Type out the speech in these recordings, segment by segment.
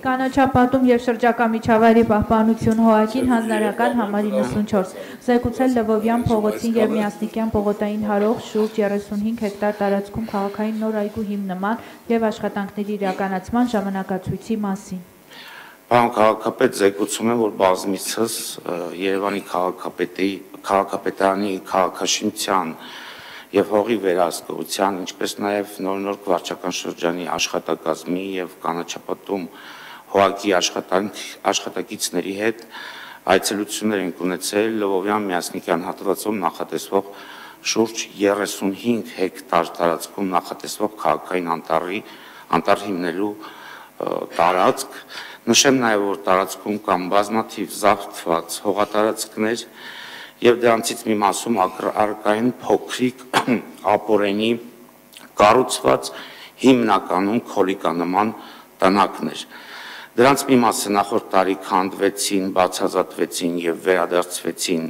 Կանաչապատում և շրջակա միջավայրի պահպանություն ՀՕԱԿ-ին հանձնարարական համար 94, զեկուցել Լվովյան փողոցին և Միասնիկյան պողոտային հարող շուրջ 35 հեկտար տարածքում քաղաքային նոր այգու հիմնման և աշխատանքների իրականացման ժամանակացույցի մասին։ Պարոն քաղաքապետ, զեկուցում եմ, որ բազմիցս Երևանի քաղաքապետարանի քաղաքաշինության և հողի վերահսկողության, ինչպես նաև Նորնորք վարչական շրջանի աշխատակազմի և Կանաչապատում ՀՕԱԿ-ի աշխատակիցների հետ այցելություններ ենք ունեցել Լվովյան Միասնիկյան հատվածում նախատեսվող շուրջ 35 հեկտար տարածքում նախատեսվող քաղաքային անտառ հիմնելու տարածք։ Նշեմ նաև, որ տարածքում կան բազմաթիվ զավթված հողատարածքներ և դրանցից մի մասում առկա են փոքրիկ ապօրենի կառուցված հիմնականում քոլիկանման տնակներ։ Դրանց մի մասը նախորդ տարի քանդվեցին, բացազատվեցին և վերադարձվեցին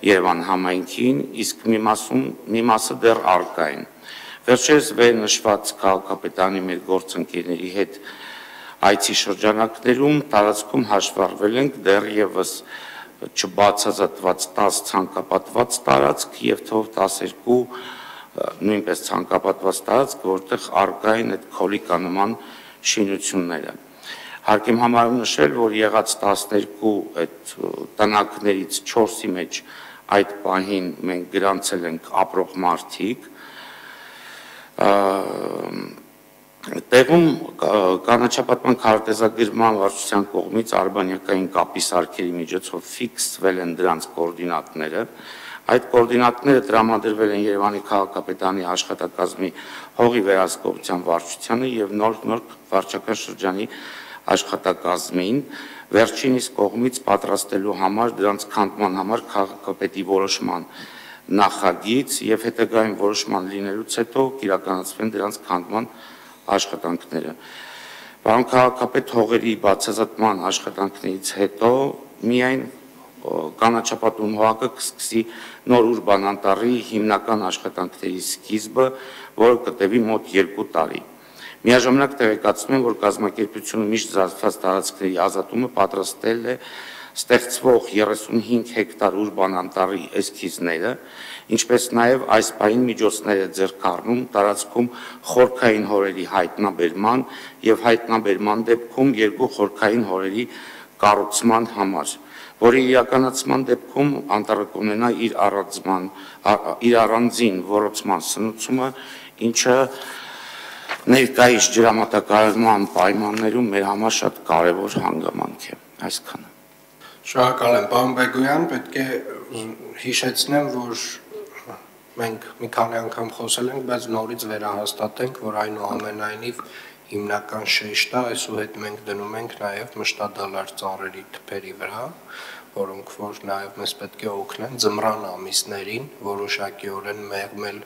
Երևան համայնքին, իսկ մի մասը դեռ առկա են։ Վերջերս վերնշված քաղաքապետարանի մեր գործընկերների հետ այցի շրջանակներում տարածքում հաշվառվել ենք դեռևս չբացազատված 10 ցանկապատված տարածք և թվով 12 նույնպես ցանկապատված տարածք, որտեղ առկա են այդ քոլիկանման շինությունները։ Հարկ եմ համարում նշել, որ եղած 12 այդ տնակներից 4-ի մեջ այդ պահին մենք գրանցել ենք ապրող մարդիկ, տեղում կանաչապատման քարտեզագրման վարչության կողմից արբանյակային կապի սարքերի միջոցով ֆիքսվել են դրանց կոորդինատները։ Այդ կոորդինատները տրամադրվել են Երևանի քաղաքապետարանի աշխատակազմի հողի վերահսկողության վարչությանը և Նորնորք վարչական շրջանի աշխատակազմին, վերջինիս կողմից պատրաստելու համար դրանց քանդման համար քաղաքապետի որոշման նախագիծ և հետագայում որոշման լինելուց հետո կիրականացվեն դրանց քանդման աշխատանքները։ Պարոն քաղաքապետ, հողերի բացազատման աշխատանքներից հետո միայն Կանաչապատում ՀՕԱԿ-ը կսկսի նոր ուրբան անտառի հիմնական աշխատանքների սկիզբը, որը կտևի մոտ 2 տարի։ Միաժամանակ տեղեկացնում եմ, որ կազմակերպությունը միշտ զարգացած տարածքների ազատումը պատրաստել է ստեղծվող 35 հեկտար ուրբան անտառի էսքիզները, ինչպես նաև այս պահին միջոցներ է ձեռք առնում տարածքում խորքային հորերի հայտնաբերման և հայտնաբերման դեպքում 2 խորքային հորերի կառուցման համար, որի իրականացման դեպքում անտառը կունենա իր առանձին ոռոցման սնուցումը, ինչը ներկայիս ջրամատակարարման պայմաններում մեր համար շատ կարևոր հանգամանք է։ Այսքանը։ Շնորհակալ եմ, պարոն Բեգոյան, պետք է հիշեցնեմ, որ մենք մի քանի անգամ խոսել ենք, բայց նորից վերահաստատենք, որ այնուամենայնիվ հիմնական շեշտը այսուհետ մենք դնում ենք նաև մշտադալար ծառերի թփերի վրա, որոնք որ նաև մեզ պետք է օգնեն ձմռան ամիսներին որոշակիորեն մեղմել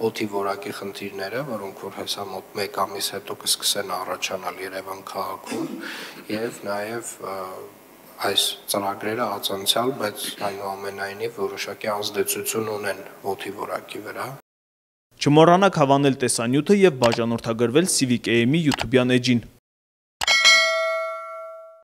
օդի որակի խնդիրները, որոնք որ հեսա մոտ 1 ամիս հետո կսկսեն առաջանալ Երևան քաղաքում եւ նաև այս ծրագրերը ածանցյալ, բայց այնուամենայնիվ որոշակի ազդեցություն ունեն օդի որակի վրա։ Չմոռանաք հավանել տեսանյութը եւ բաժանորդագրվել Civic AM-ի YouTube-յան էջին։